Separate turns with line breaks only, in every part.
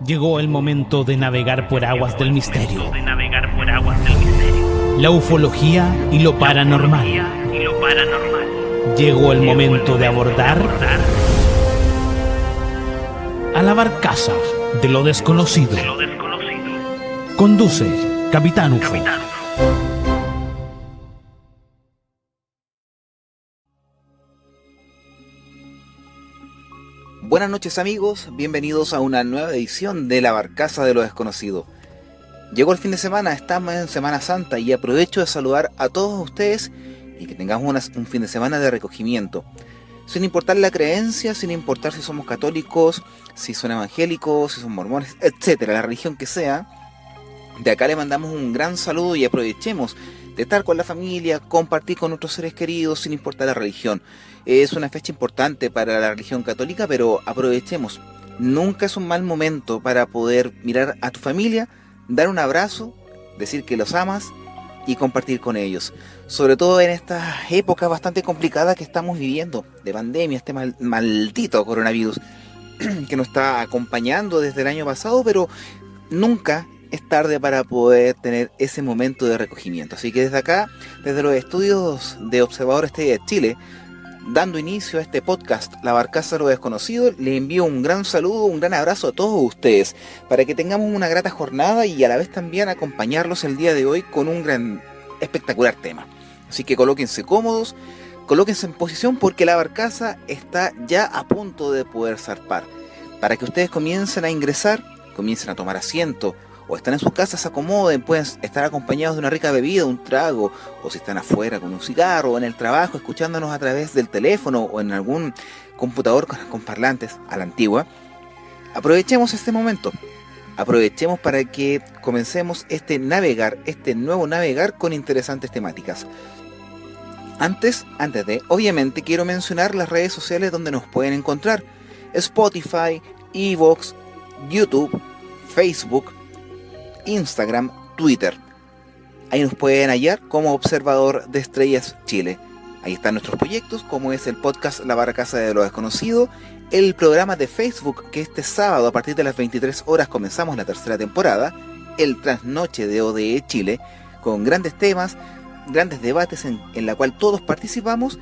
Llegó el momento de navegar por aguas del misterio. La ufología y lo paranormal. Llegó el momento de abordar a la barcaza de lo desconocido. Conduce Capitán UFO.
Buenas noches amigos, bienvenidos a una nueva edición de La Barcaza de lo Desconocido. Llegó el fin de semana, estamos en Semana Santa y aprovecho de saludar a todos ustedes y que tengamos un fin de semana de recogimiento. Sin importar la creencia, sin importar si somos católicos, si son evangélicos, si son mormones, etcétera, la religión que sea, de acá le mandamos un gran saludo y aprovechemos de estar con la familia, compartir con nuestros seres queridos sin importar la religión. Es una fecha importante para la religión católica, pero aprovechemos. Nunca es un mal momento para poder mirar a tu familia, dar un abrazo, decir que los amas y compartir con ellos. Sobre todo en estas épocas bastante complicadas que estamos viviendo, de pandemia, este maldito coronavirus que nos está acompañando desde el año pasado, pero nunca es tarde para poder tener ese momento de recogimiento. Así que desde acá, desde los estudios de Observador de Chile, dando inicio a este podcast, La Barcaza de lo Desconocido, le envío un gran saludo, un gran abrazo a todos ustedes, para que tengamos una grata jornada y a la vez también acompañarlos el día de hoy con un gran, espectacular tema. Así que colóquense cómodos, colóquense en posición porque la barcaza está ya a punto de poder zarpar. Para que ustedes comiencen a ingresar, comiencen a tomar asiento, o están en sus casas, se acomoden, pueden estar acompañados de una rica bebida, un trago, o si están afuera con un cigarro, o en el trabajo, escuchándonos a través del teléfono, o en algún computador con parlantes a la antigua. Aprovechemos este momento, aprovechemos para que comencemos este nuevo navegar con interesantes temáticas. Antes de, obviamente, quiero mencionar las redes sociales donde nos pueden encontrar: Spotify, Evox, YouTube, Facebook, Instagram, Twitter. Ahí nos pueden hallar como Observador de Estrellas Chile. Ahí están nuestros proyectos, como es el podcast La Barcaza de lo Desconocido, el programa de Facebook que este sábado a partir de las 23 horas comenzamos la tercera temporada, el Trasnoche de ODE Chile, con grandes temas, grandes debates en la cual todos participamos,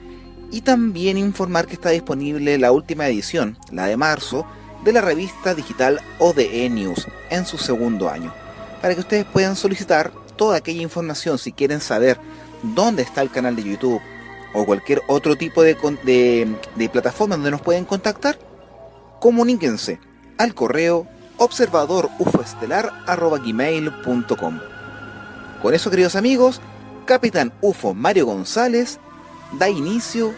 y también informar que está disponible la última edición, la de marzo, de la revista digital ODE News en su segundo año, para que ustedes puedan solicitar toda aquella información. Si quieren saber dónde está el canal de YouTube o cualquier otro tipo de plataforma donde nos pueden contactar, comuníquense al correo observadorufoestelar@gmail.com. Con eso, queridos amigos, Capitán UFO Mario González da inicio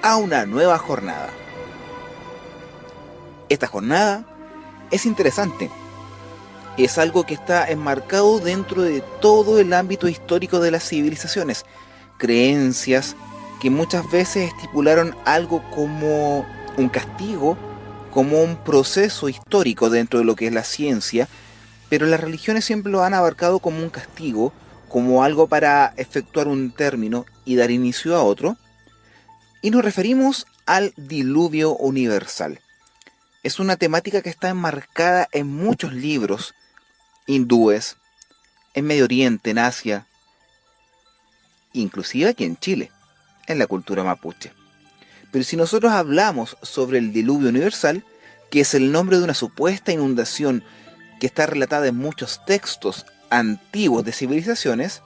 a una nueva jornada. Esta jornada es interesante. Es algo que está enmarcado dentro de todo el ámbito histórico de las civilizaciones. Creencias que muchas veces estipularon algo como un castigo, como un proceso histórico dentro de lo que es la ciencia, pero las religiones siempre lo han abarcado como un castigo, como algo para efectuar un término y dar inicio a otro. Y nos referimos al diluvio universal. Es una temática que está enmarcada en muchos libros hindúes, en Medio Oriente, en Asia, inclusive aquí en Chile, en la cultura mapuche. Pero si nosotros hablamos sobre el diluvio universal, que es el nombre de una supuesta inundación que está relatada en muchos textos antiguos de civilizaciones,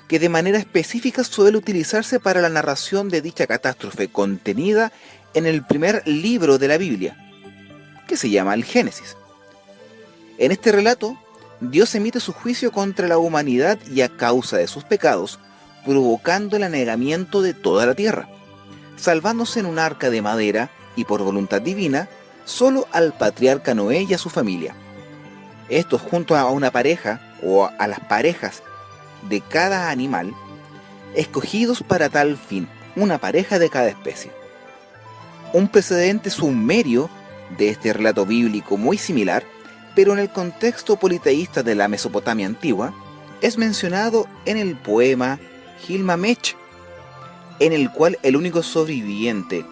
que de manera específica suele utilizarse para la narración de dicha catástrofe contenida en el primer libro de la Biblia, que se llama el Génesis. En este relato, Dios emite su juicio contra la humanidad y a causa de sus pecados, provocando el anegamiento de toda la tierra, salvándose en un arca de madera y por voluntad divina, solo al patriarca Noé y a su familia. Estos, junto a una pareja o a las parejas de cada animal, escogidos para tal fin, una pareja de cada especie. Un precedente sumerio de este relato bíblico muy similar, pero en el contexto politeísta de la Mesopotamia antigua, es mencionado en el poema Gilgamesh, en el cual el único sobreviviente,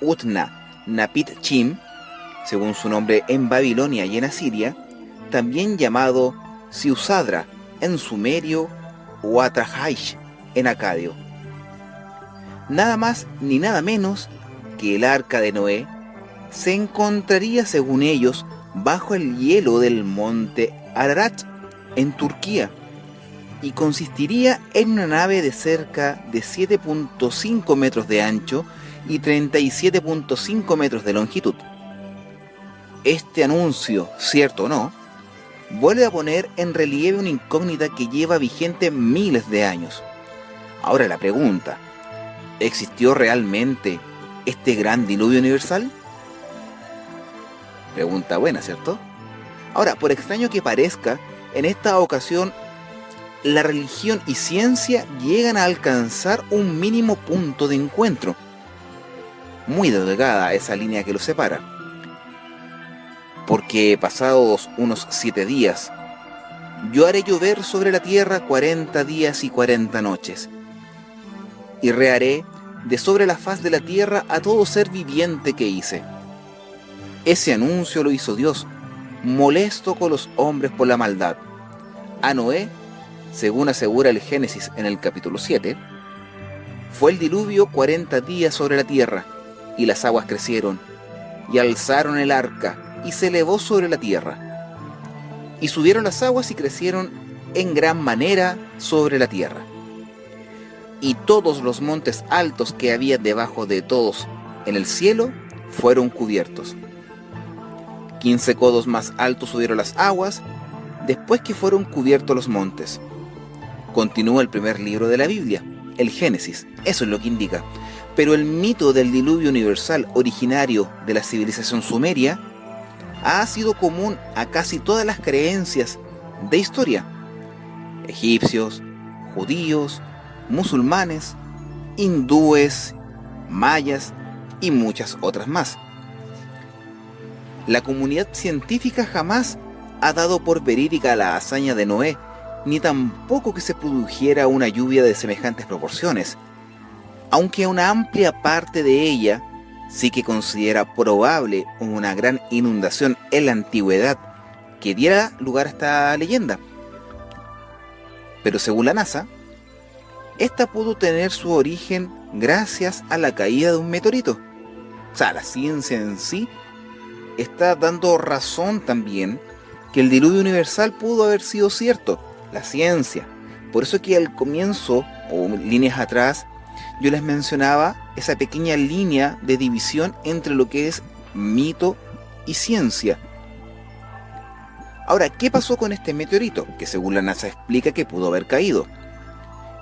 Utna Napit Chim, según su nombre en Babilonia y en Asiria, también llamado Siusadra en sumerio o Atrahaish en acadio. Nada más ni nada menos que el arca de Noé se encontraría, según ellos, bajo el hielo del monte Ararat en Turquía, y consistiría en una nave de cerca de 7.5 metros de ancho y 37.5 metros de longitud. Este anuncio, cierto o no, vuelve a poner en relieve una incógnita que lleva vigente miles de años. Ahora la pregunta: ¿existió realmente este gran diluvio universal? Pregunta buena, ¿cierto? Ahora, por extraño que parezca, en esta ocasión la religión y ciencia llegan a alcanzar un mínimo punto de encuentro. Muy delgada esa línea que los separa. Porque pasados unos 7 días, yo haré llover sobre la tierra 40 días y 40 noches. Y reharé de sobre la faz de la tierra a todo ser viviente que hice. Ese anuncio lo hizo Dios, molesto con los hombres por la maldad. A Noé, según asegura el Génesis en el capítulo 7, fue el diluvio 40 días sobre la tierra, y las aguas crecieron, y alzaron el arca, y se elevó sobre la tierra. Y subieron las aguas y crecieron en gran manera sobre la tierra. Y todos los montes altos que había debajo de todos en el cielo fueron cubiertos. 15 codos más altos subieron las aguas, después que fueron cubiertos los montes. Continúa el primer libro de la Biblia, el Génesis, eso es lo que indica. Pero el mito del diluvio universal originario de la civilización sumeria ha sido común a casi todas las creencias de historia. Egipcios, judíos, musulmanes, hindúes, mayas y muchas otras más. La comunidad científica jamás ha dado por verídica la hazaña de Noé, ni tampoco que se produjera una lluvia de semejantes proporciones, aunque una amplia parte de ella sí que considera probable una gran inundación en la antigüedad que diera lugar a esta leyenda. Pero según la NASA, esta pudo tener su origen gracias a la caída de un meteorito. O sea, la ciencia en sí está dando razón también que el diluvio universal pudo haber sido cierto, la ciencia. Por eso que al comienzo, o líneas atrás, yo les mencionaba esa pequeña línea de división entre lo que es mito y ciencia. Ahora, ¿qué pasó con este meteorito? Que según la NASA explica que pudo haber caído.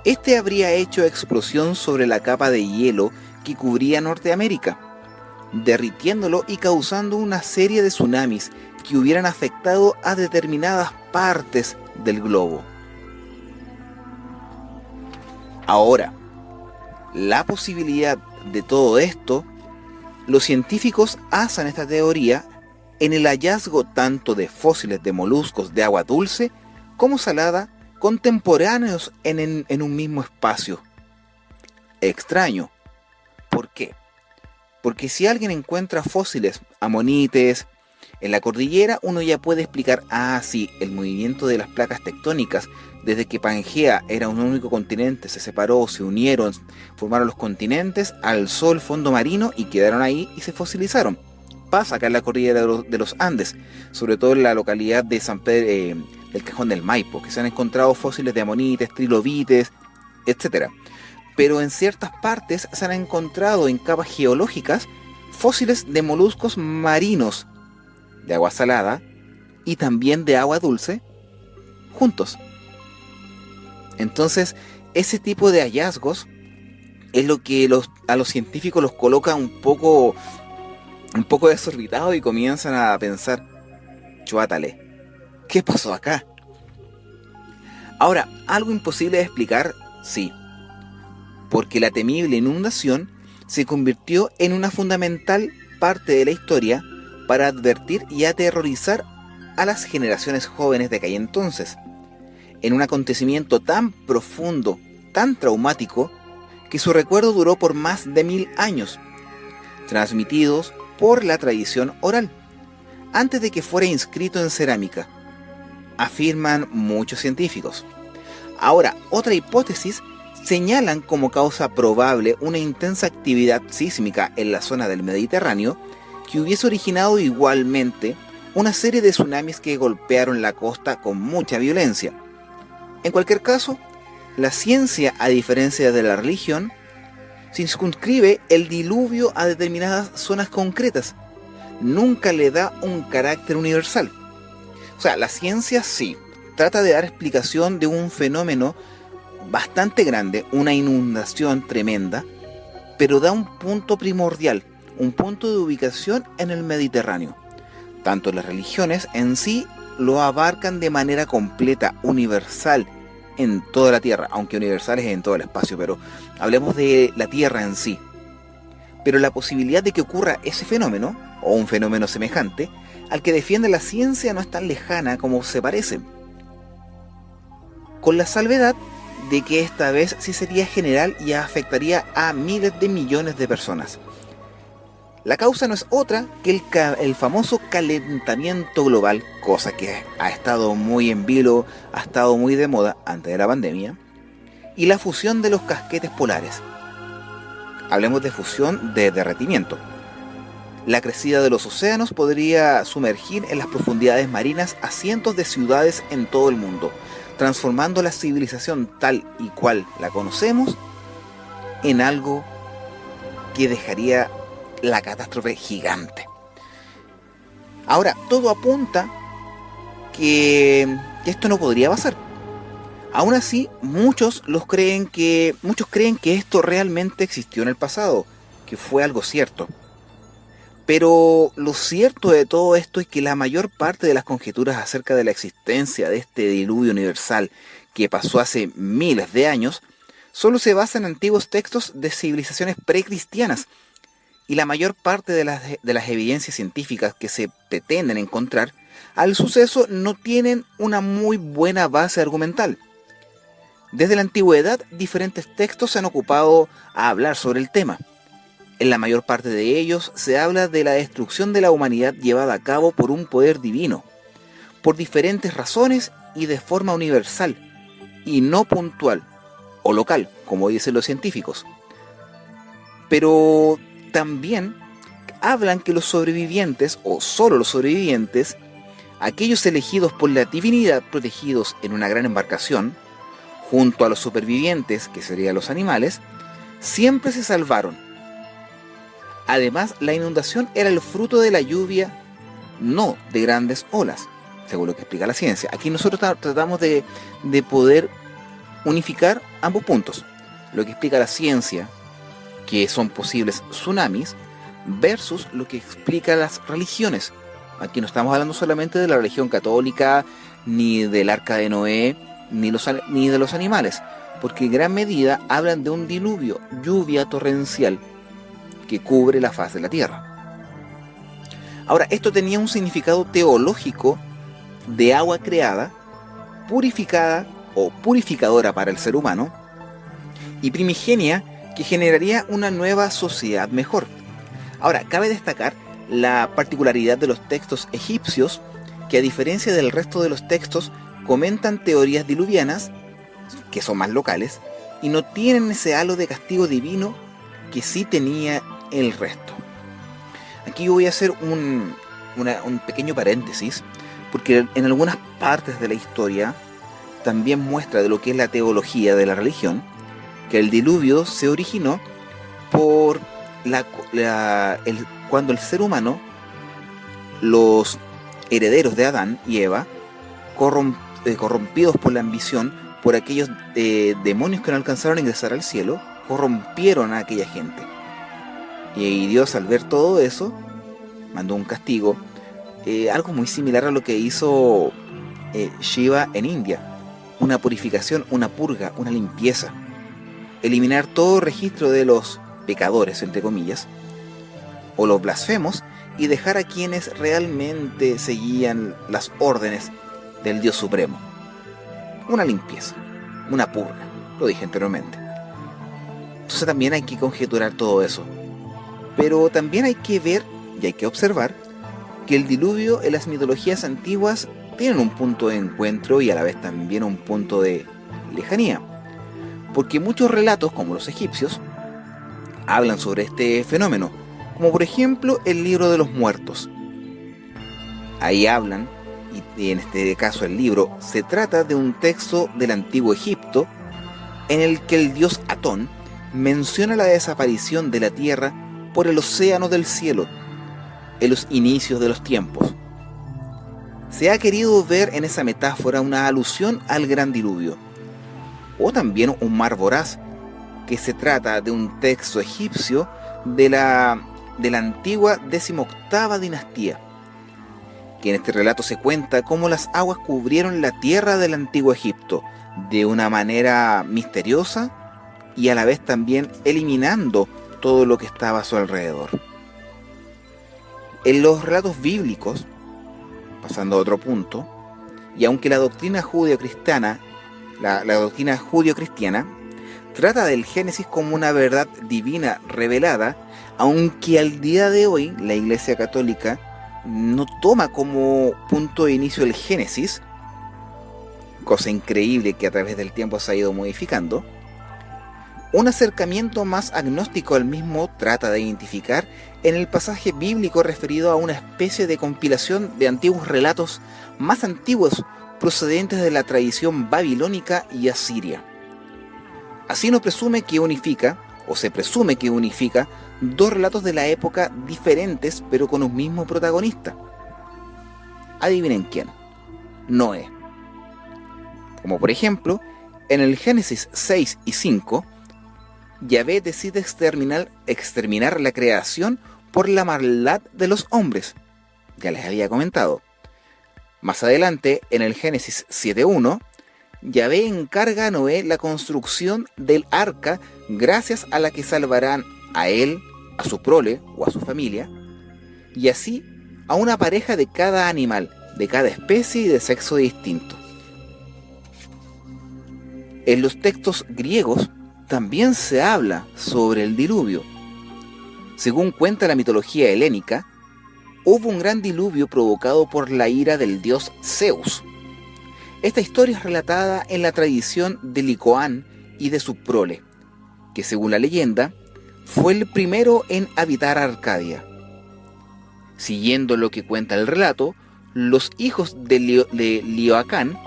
Este habría hecho explosión sobre la capa de hielo que cubría Norteamérica, derritiéndolo y causando una serie de tsunamis que hubieran afectado a determinadas partes del globo. Ahora, la posibilidad de todo esto, los científicos basan esta teoría en el hallazgo tanto de fósiles de moluscos de agua dulce como salada contemporáneos en un mismo espacio. Extraño. ¿Por qué? Porque si alguien encuentra fósiles amonites en la cordillera, uno ya puede explicar, sí, el movimiento de las placas tectónicas, desde que Pangea era un único continente, se separó, se unieron, formaron los continentes, alzó el fondo marino y quedaron ahí y se fosilizaron. Pasa acá en la cordillera de los Andes, sobre todo en la localidad de San Pedro, del Cajón del Maipo, que se han encontrado fósiles de amonites, trilobites, etc. Pero en ciertas partes se han encontrado en capas geológicas fósiles de moluscos marinos de agua salada y también de agua dulce juntos. Entonces, ese tipo de hallazgos es lo que a los científicos los coloca un poco desorbitados y comienzan a pensar, chuátale, ¿qué pasó acá? Ahora, algo imposible de explicar, sí, porque la temible inundación se convirtió en una fundamental parte de la historia para advertir y aterrorizar a las generaciones jóvenes de aquel entonces, en un acontecimiento tan profundo, tan traumático, que su recuerdo duró por más de 1000 años, transmitidos por la tradición oral, antes de que fuera inscrito en cerámica, afirman muchos científicos. Ahora, otra hipótesis señalan como causa probable una intensa actividad sísmica en la zona del Mediterráneo que hubiese originado igualmente una serie de tsunamis que golpearon la costa con mucha violencia. En cualquier caso, la ciencia, a diferencia de la religión, circunscribe el diluvio a determinadas zonas concretas. Nunca le da un carácter universal. O sea, la ciencia sí trata de dar explicación de un fenómeno bastante grande, una inundación tremenda, pero da un punto primordial, un punto de ubicación en el Mediterráneo. Tanto las religiones en sí lo abarcan de manera completa, universal, en toda la Tierra, aunque universal es en todo el espacio, pero hablemos de la Tierra en sí. Pero la posibilidad de que ocurra ese fenómeno, o un fenómeno semejante, al que defiende la ciencia no es tan lejana como se parece. Con la salvedad de que esta vez sí sería general y afectaría a miles de millones de personas. La causa no es otra que el famoso calentamiento global, cosa que ha estado muy en vilo, ha estado muy de moda antes de la pandemia, y la fusión de los casquetes polares. Hablemos de fusión de derretimiento. La crecida de los océanos podría sumergir en las profundidades marinas a cientos de ciudades en todo el mundo, transformando la civilización tal y cual la conocemos en algo que dejaría la catástrofe gigante. Ahora, todo apunta que esto no podría pasar. Aún así, muchos creen que esto realmente existió en el pasado, que fue algo cierto. Pero lo cierto de todo esto es que la mayor parte de las conjeturas acerca de la existencia de este diluvio universal que pasó hace miles de años solo se basa en antiguos textos de civilizaciones precristianas, y la mayor parte de las evidencias científicas que se pretenden encontrar al suceso no tienen una muy buena base argumental. Desde la antigüedad, diferentes textos se han ocupado a hablar sobre el tema. En la mayor parte de ellos se habla de la destrucción de la humanidad llevada a cabo por un poder divino, por diferentes razones y de forma universal, y no puntual o local, como dicen los científicos. Pero también hablan que los sobrevivientes, o solo los sobrevivientes, aquellos elegidos por la divinidad protegidos en una gran embarcación, junto a los supervivientes, que serían los animales, siempre se salvaron. Además, la inundación era el fruto de la lluvia, no de grandes olas, según lo que explica la ciencia. Aquí nosotros tratamos de poder unificar ambos puntos. Lo que explica la ciencia, que son posibles tsunamis, versus lo que explica las religiones. Aquí no estamos hablando solamente de la religión católica, ni del arca de Noé, ni de los animales, porque en gran medida hablan de un diluvio, lluvia torrencial, que cubre la faz de la tierra. Ahora, esto tenía un significado teológico de agua creada, purificada o purificadora para el ser humano, y primigenia, que generaría una nueva sociedad mejor. Ahora, cabe destacar la particularidad de los textos egipcios, que a diferencia del resto de los textos, comentan teorías diluvianas, que son más locales, y no tienen ese halo de castigo divino que sí tenía el resto. Aquí yo voy a hacer un pequeño paréntesis, porque en algunas partes de la historia también muestra de lo que es la teología de la religión, que el diluvio se originó por cuando el ser humano, los herederos de Adán y Eva, corrompidos por la ambición, por aquellos demonios que no alcanzaron a ingresar al cielo, corrompieron a aquella gente. Y Dios, al ver todo eso, mandó un castigo, algo muy similar a lo que hizo Shiva en India, una purificación, una purga, una limpieza. Eliminar todo registro de los pecadores, entre comillas, o los blasfemos, y dejar a quienes realmente seguían las órdenes del Dios Supremo. Una limpieza, una purga, lo dije anteriormente. Entonces también hay que conjeturar todo eso. Pero también hay que ver y hay que observar que el diluvio en las mitologías antiguas tienen un punto de encuentro y a la vez también un punto de lejanía, porque muchos relatos, como los egipcios, hablan sobre este fenómeno, como por ejemplo el libro de los muertos. Ahí hablan, y en este caso el libro, se trata de un texto del antiguo Egipto en el que el dios Atón menciona la desaparición de la tierra por el océano del cielo en los inicios de los tiempos. Se ha querido ver en esa metáfora una alusión al gran diluvio, o también un mar voraz, que se trata de un texto egipcio de la antigua 18ª dinastía, que en este relato se cuenta cómo las aguas cubrieron la tierra del antiguo Egipto de una manera misteriosa y a la vez también eliminando todo lo que estaba a su alrededor. En los relatos bíblicos, pasando a otro punto, y aunque la doctrina judio-cristiana, la doctrina judio-cristiana trata del Génesis como una verdad divina revelada, aunque al día de hoy la Iglesia Católica no toma como punto de inicio el Génesis, cosa increíble que a través del tiempo se ha ido modificando, un acercamiento más agnóstico al mismo trata de identificar en el pasaje bíblico referido a una especie de compilación de antiguos relatos más antiguos procedentes de la tradición babilónica y asiria. Así se presume que unifica dos relatos de la época diferentes pero con un mismo protagonista. Adivinen quién. Noé. Como por ejemplo, en el Génesis 6 y 5, Yahvé decide exterminar la creación por la maldad de los hombres. Ya les había comentado. Más adelante, en el Génesis 7.1, Yahvé encarga a Noé la construcción del arca gracias a la que salvarán a él, a su prole o a su familia, y así a una pareja de cada animal, de cada especie y de sexo distinto. En los textos griegos también se habla sobre el diluvio. Según cuenta la mitología helénica, hubo un gran diluvio provocado por la ira del dios Zeus. Esta historia es relatada en la tradición de Licoán y de su prole, que según la leyenda, fue el primero en habitar Arcadia. Siguiendo lo que cuenta el relato, los hijos de Lioacán,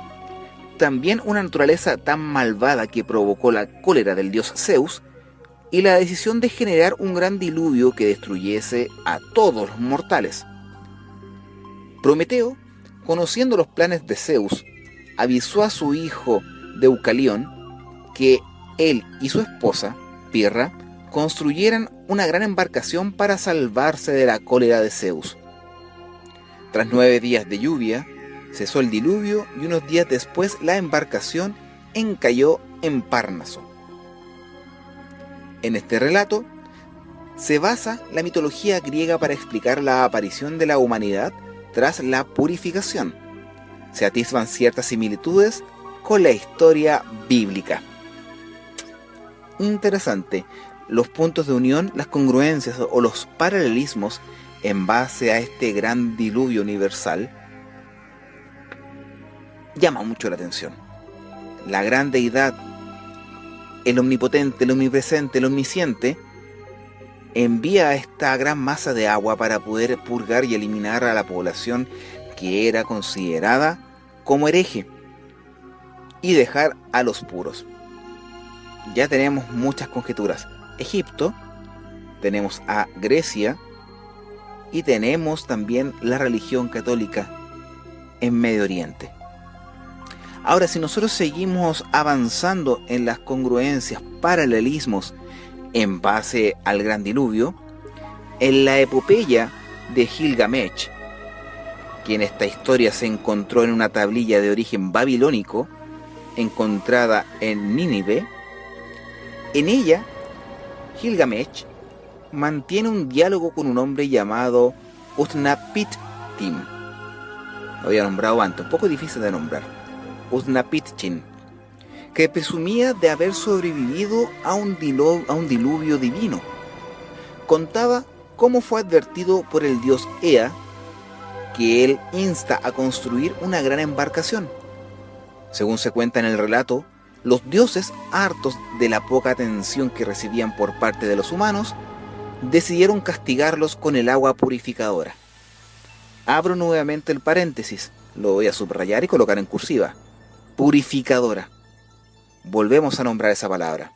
también una naturaleza tan malvada que provocó la cólera del dios Zeus, y la decisión de generar un gran diluvio que destruyese a todos los mortales. Prometeo, conociendo los planes de Zeus, avisó a su hijo Deucalión que él y su esposa, Pirra, construyeran una gran embarcación para salvarse de la cólera de Zeus. Tras 9 días de lluvia, cesó el diluvio y unos días después la embarcación encalló en Párnaso. En este relato se basa la mitología griega para explicar la aparición de la humanidad tras la purificación. Se atisban ciertas similitudes con la historia bíblica. Interesante, los puntos de unión, las congruencias o los paralelismos en base a este gran diluvio universal llama mucho la atención. La gran deidad, el omnipotente, el omnipresente, el omnisciente, envía a esta gran masa de agua para poder purgar y eliminar a la población que era considerada como hereje y dejar a los puros. Ya tenemos muchas conjeturas. Egipto, tenemos a Grecia y tenemos también la religión católica en Medio Oriente. Ahora, si nosotros seguimos avanzando en las congruencias, paralelismos en base al gran diluvio, en la epopeya de Gilgamesh, que en esta historia se encontró en una tablilla de origen babilónico encontrada en Nínive, en ella Gilgamesh mantiene un diálogo con un hombre llamado Utnapishtim. Lo había nombrado antes, un poco difícil de nombrar. Utnapishtim, que presumía de haber sobrevivido a un diluvio divino. Contaba cómo fue advertido por el dios Ea que él insta a construir una gran embarcación. Según se cuenta en el relato, los dioses, hartos de la poca atención que recibían por parte de los humanos, decidieron castigarlos con el agua purificadora. Abro nuevamente el paréntesis, lo voy a subrayar y colocar en cursiva. Purificadora. Volvemos a nombrar esa palabra.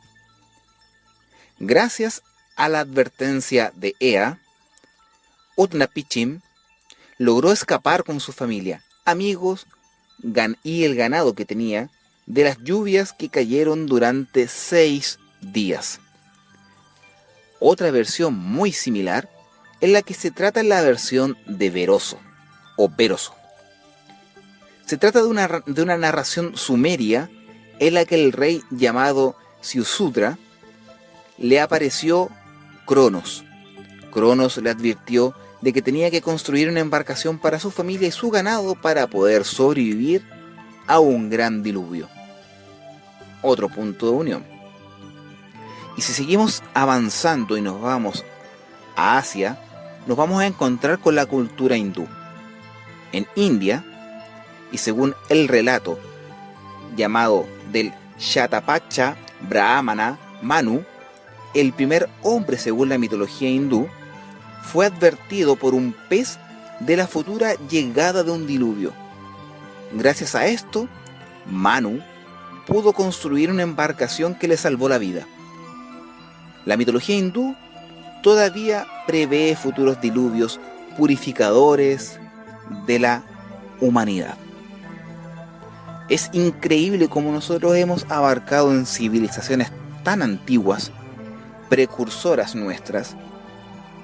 Gracias a la advertencia de Ea, Utnapishtim logró escapar con su familia, amigos y el ganado que tenía de las lluvias que cayeron durante 6 días. Otra versión muy similar es la que se trata en la versión de Beroso o Beroso. Se trata de una narración sumeria en la que el rey llamado Ziusudra le apareció Cronos. Cronos le advirtió de que tenía que construir una embarcación para su familia y su ganado para poder sobrevivir a un gran diluvio. Otro punto de unión. Y si seguimos avanzando y nos vamos a Asia, nos vamos a encontrar con la cultura hindú. En India, y según el relato llamado del Shatapacha Brahmana Manu, el primer hombre según la mitología hindú, fue advertido por un pez de la futura llegada de un diluvio. Gracias a esto, Manu pudo construir una embarcación que le salvó la vida. La mitología hindú todavía prevé futuros diluvios purificadores de la humanidad. Es increíble cómo nosotros hemos abarcado en civilizaciones tan antiguas, precursoras nuestras,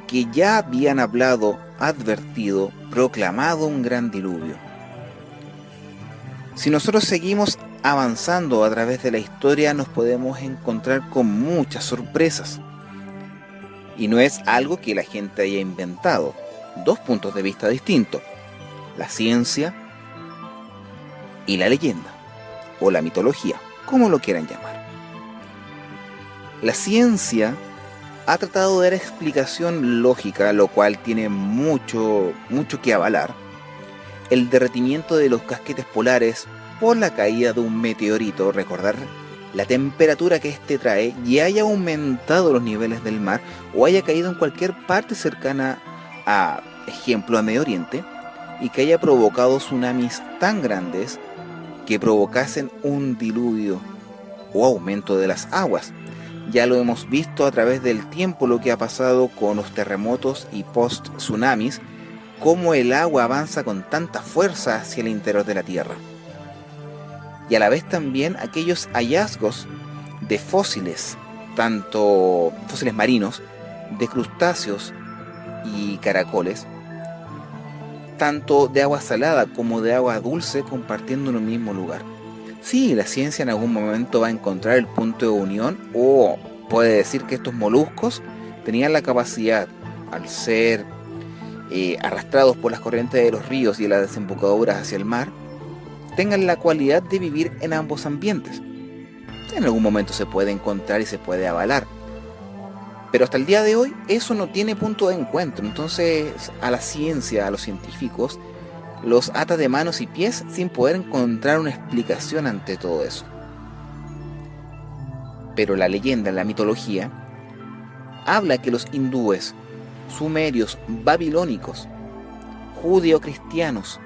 que ya habían hablado, advertido, proclamado un gran diluvio. Si nosotros seguimos avanzando a través de la historia, nos podemos encontrar con muchas sorpresas. Y no es algo que la gente haya inventado. Dos puntos de vista distintos: la ciencia y la leyenda, o la mitología, como lo quieran llamar. La ciencia ha tratado de dar explicación lógica, lo cual tiene mucho que avalar. El derretimiento de los casquetes polares por la caída de un meteorito, recordar la temperatura que éste trae y haya aumentado los niveles del mar o haya caído en cualquier parte cercana a, ejemplo, a Medio Oriente, y que haya provocado tsunamis tan grandes que provocasen un diluvio o aumento de las aguas. Ya lo hemos visto a través del tiempo lo que ha pasado con los terremotos y post-tsunamis, cómo el agua avanza con tanta fuerza hacia el interior de la Tierra. Y a la vez también aquellos hallazgos de fósiles, tanto fósiles marinos, de crustáceos y caracoles, tanto de agua salada como de agua dulce compartiendo en un mismo lugar. Sí, la ciencia en algún momento va a encontrar el punto de unión, o puede decir que estos moluscos tenían la capacidad, al ser arrastrados por las corrientes de los ríos y las desembocaduras hacia el mar, tengan la cualidad de vivir en ambos ambientes. En algún momento se puede encontrar y se puede avalar, pero hasta el día de hoy eso no tiene punto de encuentro. Entonces a la ciencia, a los científicos, los ata de manos y pies sin poder encontrar una explicación ante todo eso. Pero la leyenda, la mitología, habla que los hindúes, sumerios, babilónicos, judeo-cristianos,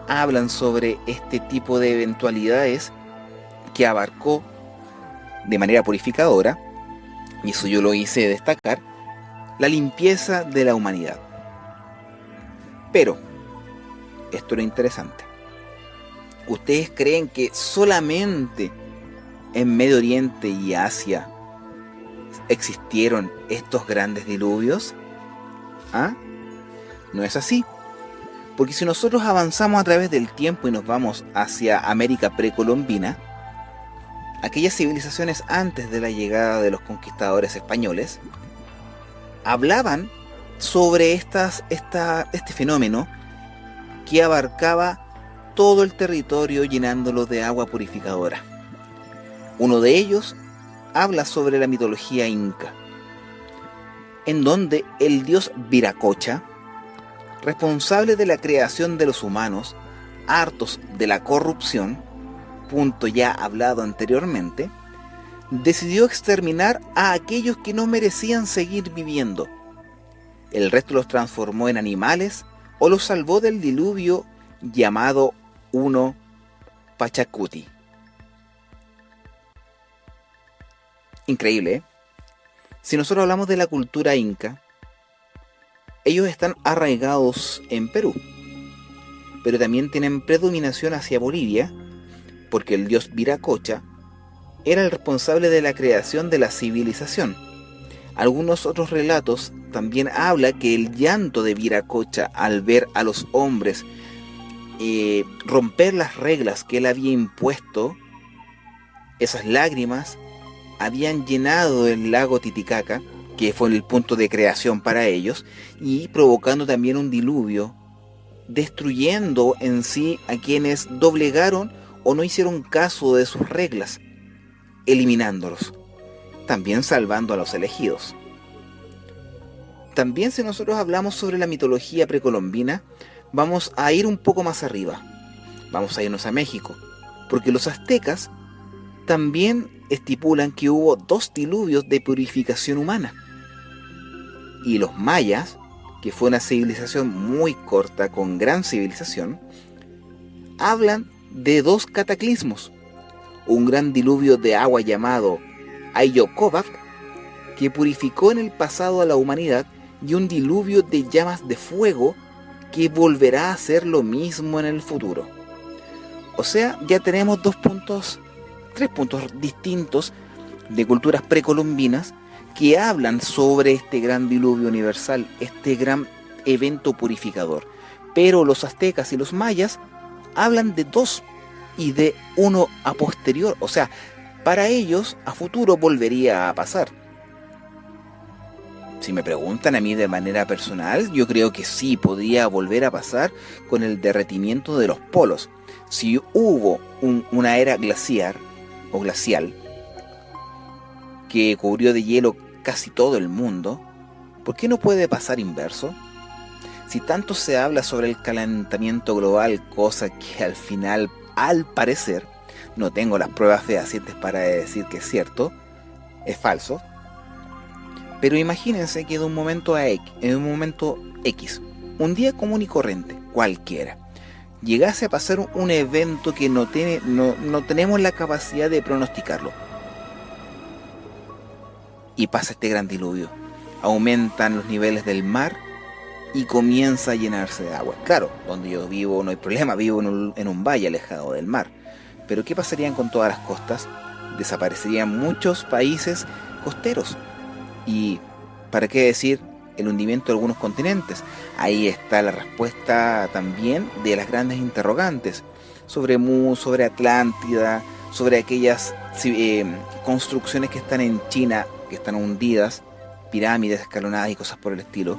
hablan sobre este tipo de eventualidades que abarcó de manera purificadora, y eso yo lo hice destacar, la limpieza de la humanidad. Pero esto es lo interesante. ¿Ustedes creen que solamente en Medio Oriente y Asia existieron estos grandes diluvios? ¿Ah? No es así. Porque si nosotros avanzamos a través del tiempo y nos vamos hacia América precolombina, aquellas civilizaciones antes de la llegada de los conquistadores españoles hablaban sobre este fenómeno que abarcaba todo el territorio llenándolo de agua purificadora. Uno de ellos habla sobre la mitología inca, en donde el dios Viracocha responsable de la creación de los humanos, hartos de la corrupción, punto ya hablado anteriormente, decidió exterminar a aquellos que no merecían seguir viviendo. El resto los transformó en animales o los salvó del diluvio llamado Uno Pachacuti. Increíble, ¿eh? Si nosotros hablamos de la cultura inca, ellos están arraigados en Perú, pero también tienen predominación hacia Bolivia, porque el dios Viracocha era el responsable de la creación de la civilización. Algunos otros relatos también habla que el llanto de Viracocha al ver a los hombres romper las reglas que él había impuesto, esas lágrimas habían llenado el lago Titicaca, que fue el punto de creación para ellos, y provocando también un diluvio, destruyendo en sí a quienes doblegaron o no hicieron caso de sus reglas, eliminándolos, también salvando a los elegidos. También, si nosotros hablamos sobre la mitología precolombina, vamos a ir un poco más arriba, vamos a irnos a México, porque los aztecas también estipulan que hubo 2 diluvios de purificación humana, y los mayas, que fue una civilización muy corta con gran civilización, hablan de 2 cataclismos: un gran diluvio de agua llamado Ayocobac, que purificó en el pasado a la humanidad, y un diluvio de llamas de fuego que volverá a hacer lo mismo en el futuro. O sea, ya tenemos 3 puntos distintos de culturas precolombinas que hablan sobre este gran diluvio universal, este gran evento purificador. Pero los aztecas y los mayas hablan de 2 y de uno a posterior. O sea, para ellos a futuro volvería a pasar. Si me preguntan a mí de manera personal, yo creo que sí podría volver a pasar con el derretimiento de los polos. Si hubo una era glaciar o glacial que cubrió de hielo casi todo el mundo, ¿por qué no puede pasar inverso? Si tanto se habla sobre el calentamiento global, cosa que al final, al parecer, no tengo las pruebas fehacientes para decir que es cierto, es falso. Pero imagínense que en un momento X, un día común y corriente, cualquiera, llegase a pasar un evento que no tenemos la capacidad de pronosticarlo. Y pasa este gran diluvio. Aumentan los niveles del mar y comienza a llenarse de agua. Claro, donde yo vivo no hay problema, vivo en un valle alejado del mar. Pero ¿qué pasarían con todas las costas? Desaparecerían muchos países costeros. Y, ¿para qué decir el hundimiento de algunos continentes? Ahí está la respuesta también de las grandes interrogantes sobre sobre Atlántida, sobre aquellas construcciones que están en China, que están hundidas, pirámides escalonadas y cosas por el estilo.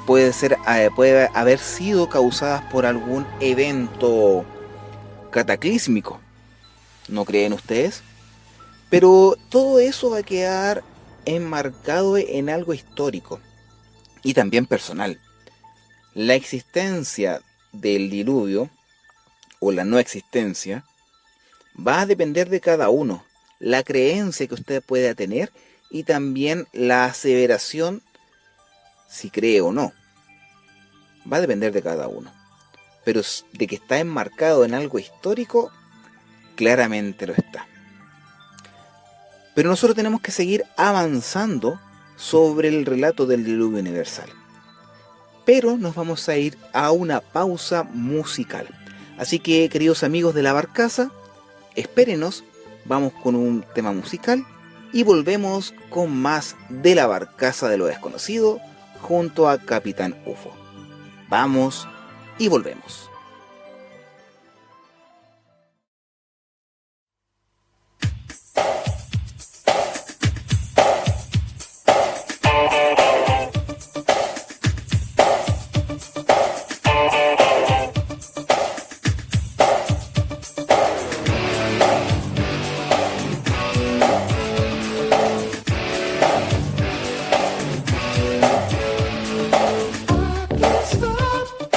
Puede haber sido causadas por algún evento cataclísmico. ¿No creen ustedes? Pero todo eso va a quedar enmarcado en algo histórico y también personal. La existencia del diluvio o la no existencia va a depender de cada uno, la creencia que usted pueda tener y también la aseveración si cree o no. Va a depender de cada uno, pero de que está enmarcado en algo histórico, claramente lo está. Pero nosotros tenemos que seguir avanzando sobre el relato del diluvio universal. Pero nos vamos a ir a una pausa musical. Así que, queridos amigos de la barcaza, espérenos, vamos con un tema musical y volvemos con más de la barcaza de lo desconocido junto a Capitán UFO. Vamos y volvemos.
Stop.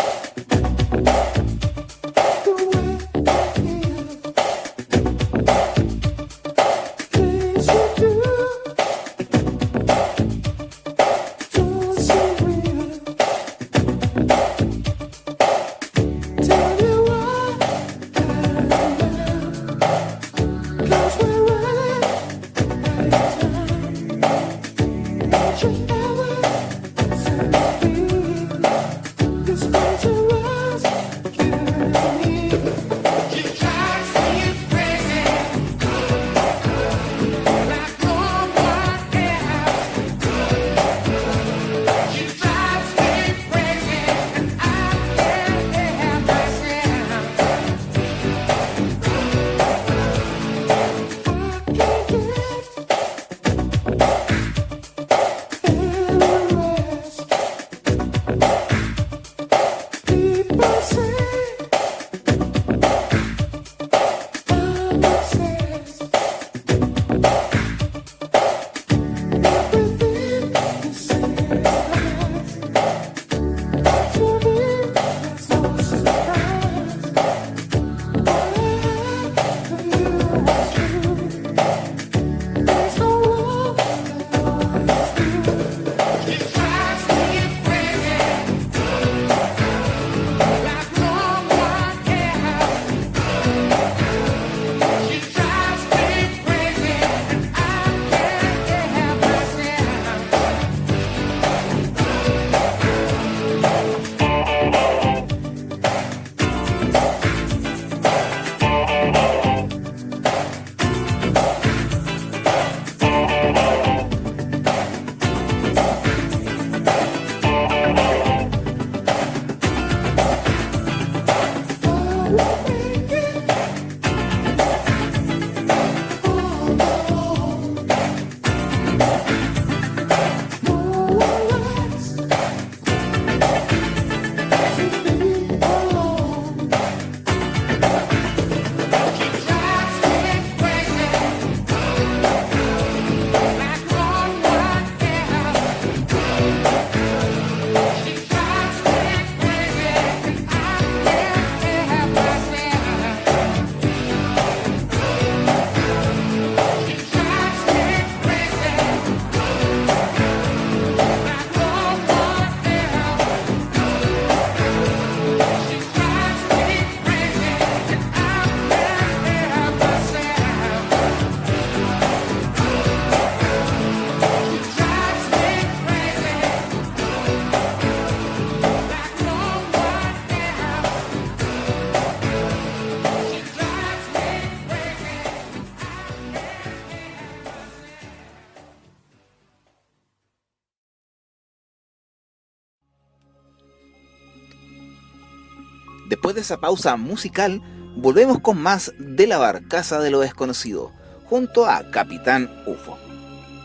Después de esa pausa musical, volvemos con más de la barcaza de lo desconocido, junto a Capitán UFO,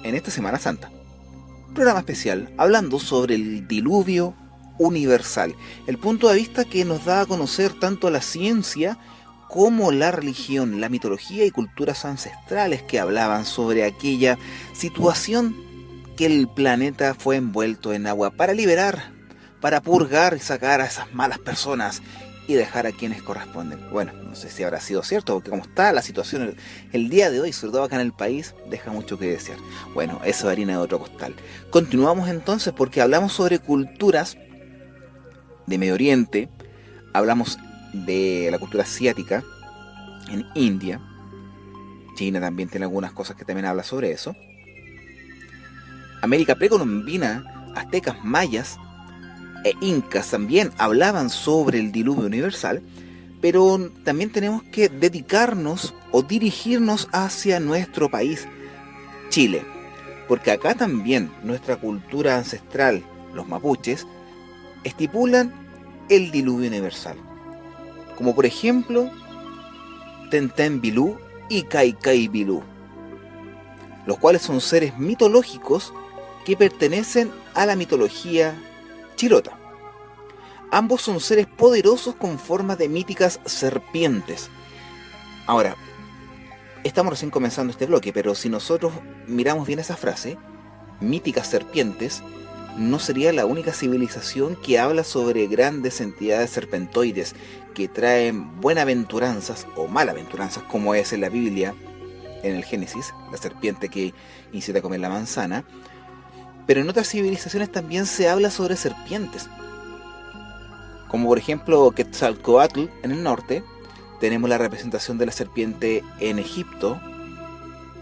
en esta Semana Santa. Programa especial hablando sobre el diluvio universal, el punto de vista que nos da a conocer tanto la ciencia como la religión, la mitología y culturas ancestrales que hablaban sobre aquella situación que el planeta fue envuelto en agua para liberar, para purgar y sacar a esas malas personas y dejar a quienes corresponden. Bueno, no sé si habrá sido cierto, porque como está la situación el día de hoy, sobre todo acá en el país, deja mucho que desear. Bueno, eso es harina de otro costal. Continuamos entonces porque hablamos sobre culturas de Medio Oriente, hablamos de la cultura asiática en India, China también tiene algunas cosas que también habla sobre eso, América precolombina, aztecas, mayas e incas también hablaban sobre el diluvio universal, pero también tenemos que dedicarnos o dirigirnos hacia nuestro país, Chile, porque acá también nuestra cultura ancestral, los mapuches, estipulan el diluvio universal, como por ejemplo Tenten Bilú y Cay Cay Bilú, los cuales son seres mitológicos que pertenecen a la mitología chilota. Ambos son seres poderosos con forma de míticas serpientes. Ahora, estamos recién comenzando este bloque, pero si nosotros miramos bien esa frase, míticas serpientes, no sería la única civilización que habla sobre grandes entidades serpentoides que traen buenaventuranzas o malaventuranzas, como es en la Biblia, en el Génesis, la serpiente que incita a comer la manzana. Pero en otras civilizaciones también se habla sobre serpientes, como por ejemplo Quetzalcóatl en el norte. Tenemos la representación de la serpiente en Egipto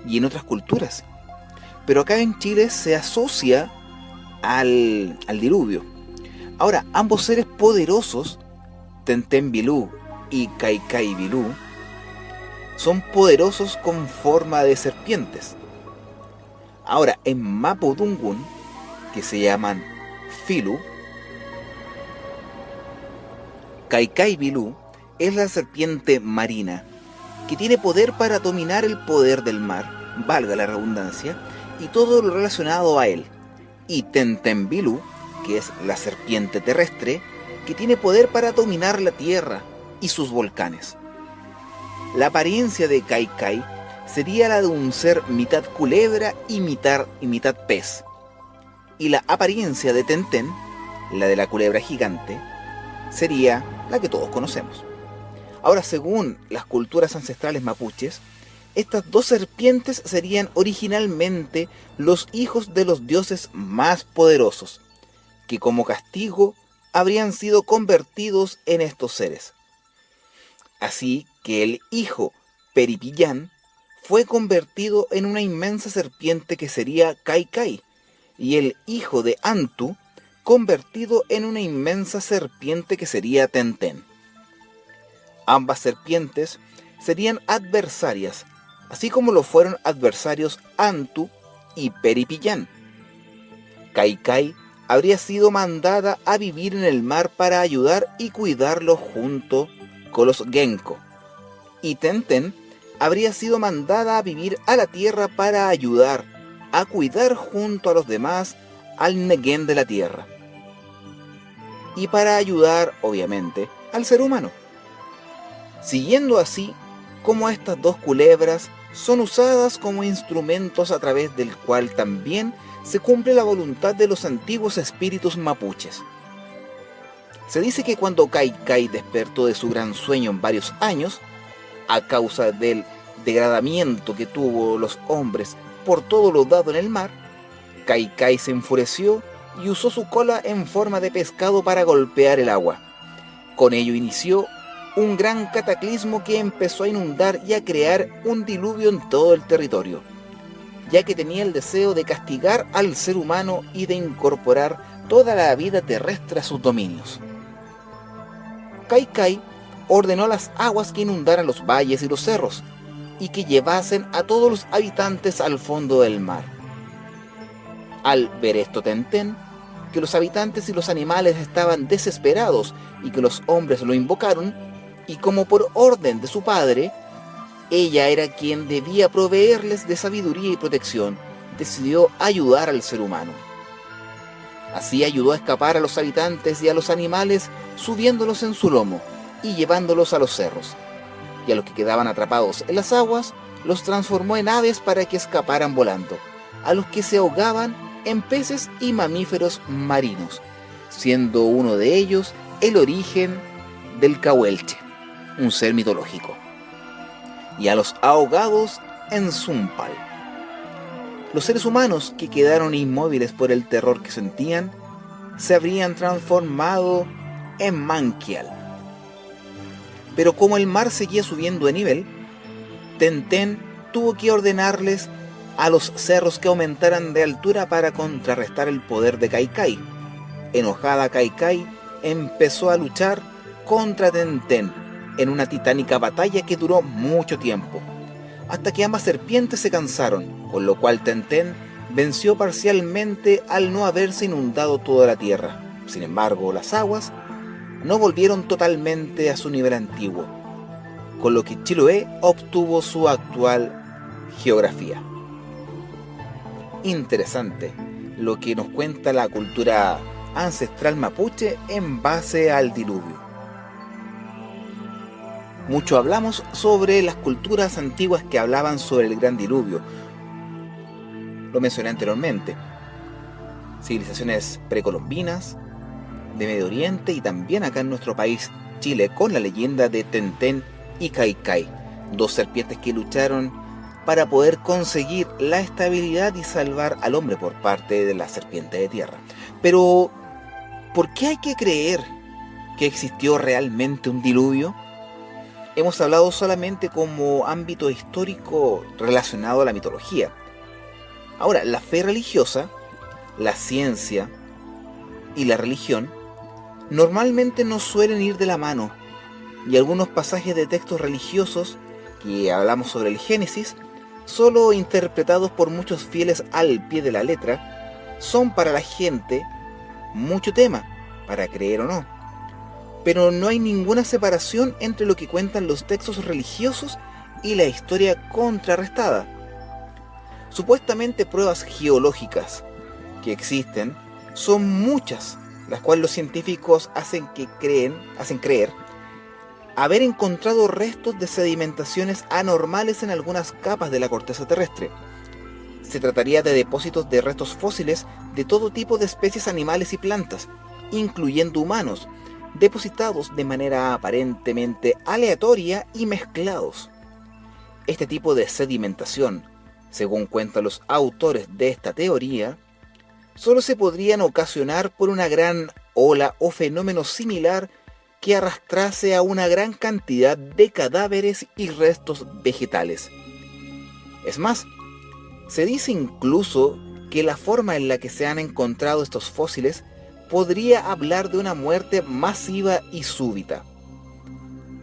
y en otras culturas. Pero acá en Chile se asocia al diluvio. Ahora, ambos seres poderosos, Tenten Bilú y Cay Cay Bilú, son poderosos con forma de serpientes. Ahora, en Mapudungun, que se llaman Filu, Cay Cay Bilú es la serpiente marina, que tiene poder para dominar el poder del mar, valga la redundancia, y todo lo relacionado a él. Y Tenten Bilú, que es la serpiente terrestre, que tiene poder para dominar la tierra y sus volcanes. La apariencia de Cay Cay sería la de un ser mitad culebra y mitad pez. Y la apariencia de Tenten, la de la culebra gigante, sería la que todos conocemos. Ahora, según las culturas ancestrales mapuches, estas dos serpientes serían originalmente los hijos de los dioses más poderosos, que como castigo habrían sido convertidos en estos seres. Así que el hijo Peripillán fue convertido en una inmensa serpiente que sería Cay Cay, y el hijo de Antu convertido en una inmensa serpiente que sería Tenten. Ambas serpientes serían adversarias, así como lo fueron adversarios Antu y Peripillán. Cay Cay habría sido mandada a vivir en el mar para ayudar y cuidarlo junto con los Genko, y Tenten habría sido mandada a vivir a la tierra para ayudar a cuidar junto a los demás al Negen de la tierra, y para ayudar, obviamente, al ser humano. Siguiendo así como estas dos culebras son usadas como instrumentos a través del cual también se cumple la voluntad de los antiguos espíritus mapuches. Se dice que cuando Cay Cay despertó de su gran sueño en varios años, a causa del degradamiento que tuvo los hombres por todo lo dado en el mar, Cay Cay se enfureció y usó su cola en forma de pescado para golpear el agua. Con ello inició un gran cataclismo que empezó a inundar y a crear un diluvio en todo el territorio, ya que tenía el deseo de castigar al ser humano y de incorporar toda la vida terrestre a sus dominios. Cay Cay ordenó a las aguas que inundaran los valles y los cerros, y que llevasen a todos los habitantes al fondo del mar. Al ver esto Tenten que los habitantes y los animales estaban desesperados y que los hombres lo invocaron, y como por orden de su padre, ella era quien debía proveerles de sabiduría y protección, decidió ayudar al ser humano. Así ayudó a escapar a los habitantes y a los animales, subiéndolos en su lomo y llevándolos a los cerros. Y a los que quedaban atrapados en las aguas, los transformó en aves para que escaparan volando. A los que se ahogaban, en peces y mamíferos marinos, siendo uno de ellos el origen del cahuelche, un ser mitológico. Y a los ahogados en Zumpal. Los seres humanos que quedaron inmóviles por el terror que sentían, se habrían transformado en Mankial. Pero como el mar seguía subiendo de nivel, Tenten tuvo que ordenarles a los cerros que aumentaran de altura para contrarrestar el poder de Kaikai. Enojada, Kaikai empezó a luchar contra Tenten en una titánica batalla que duró mucho tiempo, hasta que ambas serpientes se cansaron, con lo cual Tenten venció parcialmente al no haberse inundado toda la tierra. Sin embargo, las aguas no volvieron totalmente a su nivel antiguo, con lo que Chiloé obtuvo su actual geografía. Interesante lo que nos cuenta la cultura ancestral mapuche en base al diluvio. Mucho hablamos sobre las culturas antiguas que hablaban sobre el gran diluvio. Lo mencioné anteriormente. Civilizaciones precolombinas, de Medio Oriente y también acá en nuestro país, Chile, con la leyenda de Tenten y Kaikai, dos serpientes que lucharon para poder conseguir la estabilidad y salvar al hombre por parte de la serpiente de tierra. Pero, ¿por qué hay que creer que existió realmente un diluvio? Hemos hablado solamente como ámbito histórico relacionado a la mitología. Ahora, la fe religiosa, la ciencia y la religión normalmente no suelen ir de la mano, y algunos pasajes de textos religiosos que hablamos sobre el Génesis, solo interpretados por muchos fieles al pie de la letra, son para la gente mucho tema, para creer o no. Pero no hay ninguna separación entre lo que cuentan los textos religiosos y la historia contrarrestada. Supuestamente pruebas geológicas que existen son muchas, las cuales los científicos hacen creer haber encontrado restos de sedimentaciones anormales en algunas capas de la corteza terrestre. Se trataría de depósitos de restos fósiles de todo tipo de especies animales y plantas, incluyendo humanos, depositados de manera aparentemente aleatoria y mezclados. Este tipo de sedimentación, según cuentan los autores de esta teoría, solo se podrían ocasionar por una gran ola o fenómeno similar que arrastrase a una gran cantidad de cadáveres y restos vegetales. Es más, se dice incluso que la forma en la que se han encontrado estos fósiles podría hablar de una muerte masiva y súbita.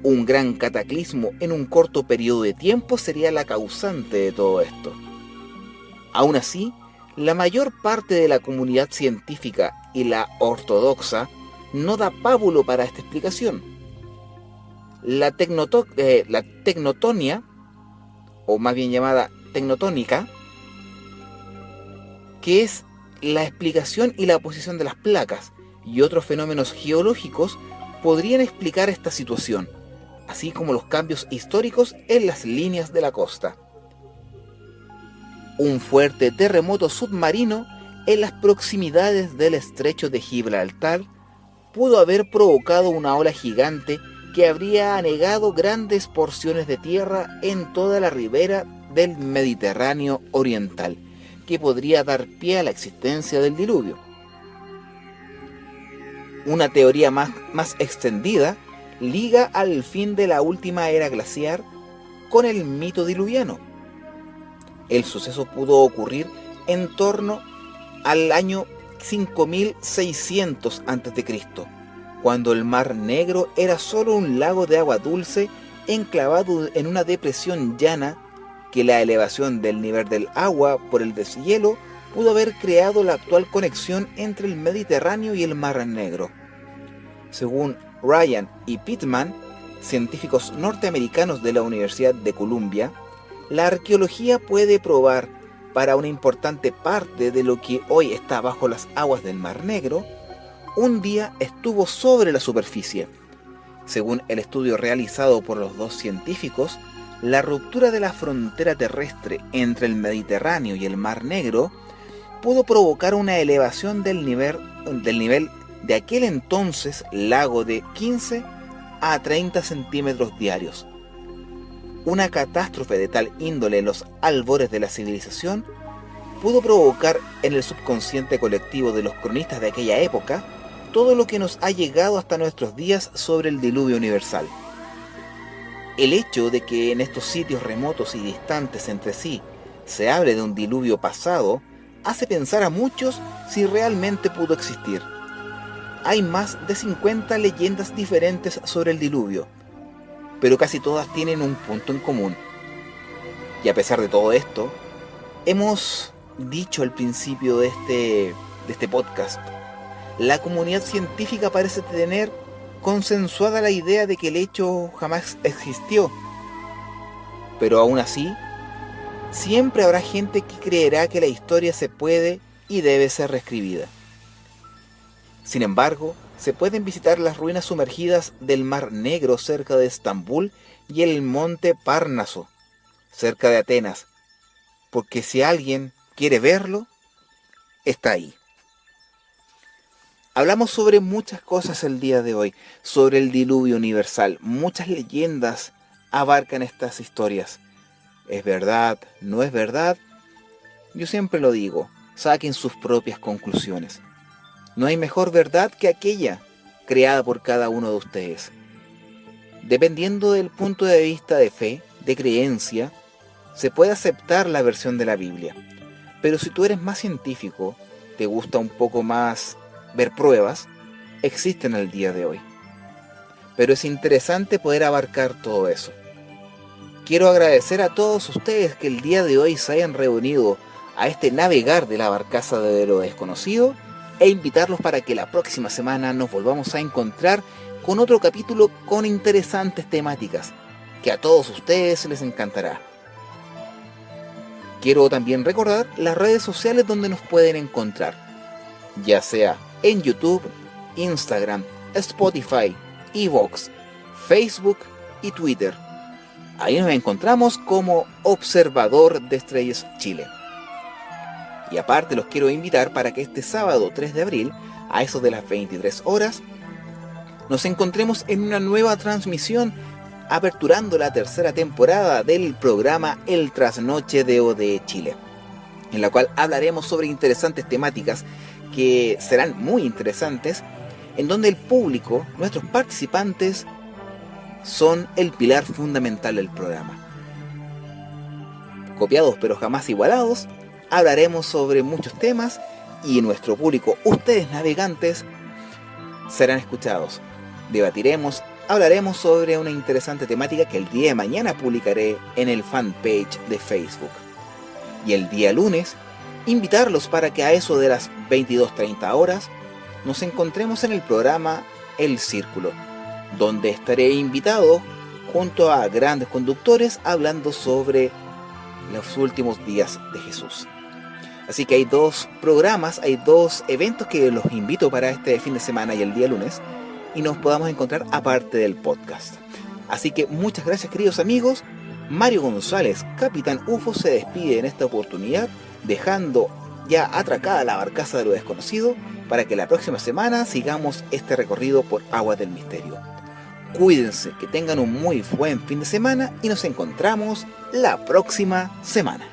Un gran cataclismo en un corto periodo de tiempo sería la causante de todo esto. Aún así, la mayor parte de la comunidad científica y la ortodoxa no da pábulo para esta explicación. La tecnotonia, o más bien llamada tecnotónica, que es la explicación y la posición de las placas y otros fenómenos geológicos, podrían explicar esta situación, así como los cambios históricos en las líneas de la costa. Un fuerte terremoto submarino en las proximidades del estrecho de Gibraltar pudo haber provocado una ola gigante que habría anegado grandes porciones de tierra en toda la ribera del Mediterráneo oriental, que podría dar pie a la existencia del diluvio. Una teoría más extendida liga al fin de la última era glaciar con el mito diluviano. El suceso pudo ocurrir en torno al año 5600 a.C., cuando el Mar Negro era solo un lago de agua dulce enclavado en una depresión llana que la elevación del nivel del agua por el deshielo pudo haber creado la actual conexión entre el Mediterráneo y el Mar Negro. Según Ryan y Pittman, científicos norteamericanos de la Universidad de Columbia, la arqueología puede probar para una importante parte de lo que hoy está bajo las aguas del Mar Negro, un día estuvo sobre la superficie. Según el estudio realizado por los dos científicos, la ruptura de la frontera terrestre entre el Mediterráneo y el Mar Negro pudo provocar una elevación del nivel de aquel entonces lago de 15 a 30 centímetros diarios. Una catástrofe de tal índole en los albores de la civilización pudo provocar en el subconsciente colectivo de los cronistas de aquella época todo lo que nos ha llegado hasta nuestros días sobre el diluvio universal. El hecho de que en estos sitios remotos y distantes entre sí se hable de un diluvio pasado hace pensar a muchos si realmente pudo existir. Hay más de 50 leyendas diferentes sobre el diluvio, pero casi todas tienen un punto en común. Y a pesar de todo esto, hemos dicho al principio de este podcast, la comunidad científica parece tener consensuada la idea de que el hecho jamás existió. Pero aún así, siempre habrá gente que creerá que la historia se puede y debe ser reescribida. Sin embargo, se pueden visitar las ruinas sumergidas del Mar Negro cerca de Estambul y el monte Parnaso, cerca de Atenas, porque si alguien quiere verlo, está ahí. Hablamos sobre muchas cosas el día de hoy, sobre el diluvio universal. Muchas leyendas abarcan estas historias. ¿Es verdad? ¿No es verdad? Yo siempre lo digo, saquen sus propias conclusiones. No hay mejor verdad que aquella creada por cada uno de ustedes. Dependiendo del punto de vista de fe, de creencia, se puede aceptar la versión de la Biblia. Pero si tú eres más científico, te gusta un poco más ver pruebas, existen al día de hoy. Pero es interesante poder abarcar todo eso. Quiero agradecer a todos ustedes que el día de hoy se hayan reunido a este navegar de la barcaza de lo desconocido e invitarlos para que la próxima semana nos volvamos a encontrar con otro capítulo con interesantes temáticas que a todos ustedes les encantará. Quiero también recordar las redes sociales donde nos pueden encontrar, ya sea en YouTube, Instagram, Spotify, Evox, Facebook y Twitter. Ahí nos encontramos como Observador de Estrellas Chile. Y aparte los quiero invitar para que este sábado 3 de abril, a eso de las 23 horas, nos encontremos en una nueva transmisión aperturando la tercera temporada del programa El Trasnoche de ODE Chile, en la cual hablaremos sobre interesantes temáticas que serán muy interesantes, en donde el público, nuestros participantes, son el pilar fundamental del programa. Copiados pero jamás igualados, hablaremos sobre muchos temas y nuestro público, ustedes navegantes, serán escuchados. Debatiremos, hablaremos sobre una interesante temática que el día de mañana publicaré en el fanpage de Facebook. Y el día lunes, invitarlos para que a eso de las 22:30 horas nos encontremos en el programa El Círculo, donde estaré invitado junto a grandes conductores hablando sobre los últimos días de Jesús. Así que hay dos programas, hay dos eventos que los invito para este fin de semana y el día lunes, y nos podamos encontrar aparte del podcast. Así que muchas gracias, queridos amigos. Mario González, Capitán UFO, se despide en esta oportunidad, dejando ya atracada la barcaza de lo desconocido, para que la próxima semana sigamos este recorrido por aguas del misterio. Cuídense, que tengan un muy buen fin de semana y nos encontramos la próxima semana.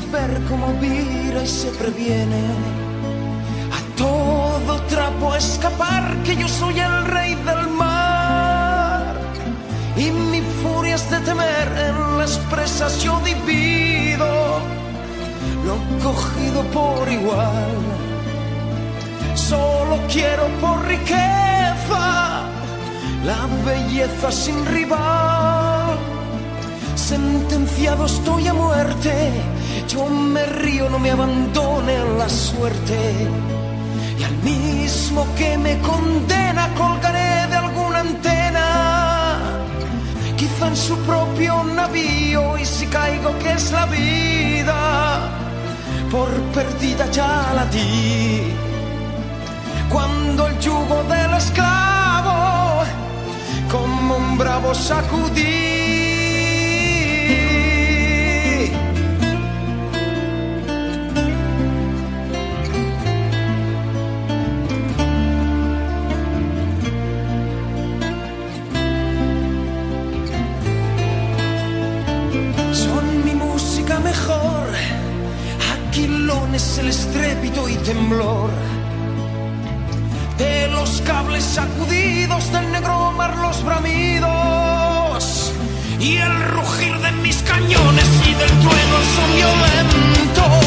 saber cómo vira y se previene. A todo trapo escapar, que yo soy el rey del mar. Y mi furia es de temer, en las presas yo divido lo cogido por igual. Solo quiero por riqueza la belleza sin rival. Sentenciado estoy a muerte, yo me río, no me abandone la suerte. Y al mismo que me condena colgaré de alguna antena, quizá en su propio navío, y si caigo, que es la vida, por perdida ya la di. Cuando el yugo del esclavo como un bravo sacudí. Son mi música mejor, aquilones el estrépito y temblor de los cables sacudidos, del negro mar los bramidos y el rugir de mis cañones y del trueno el son violento.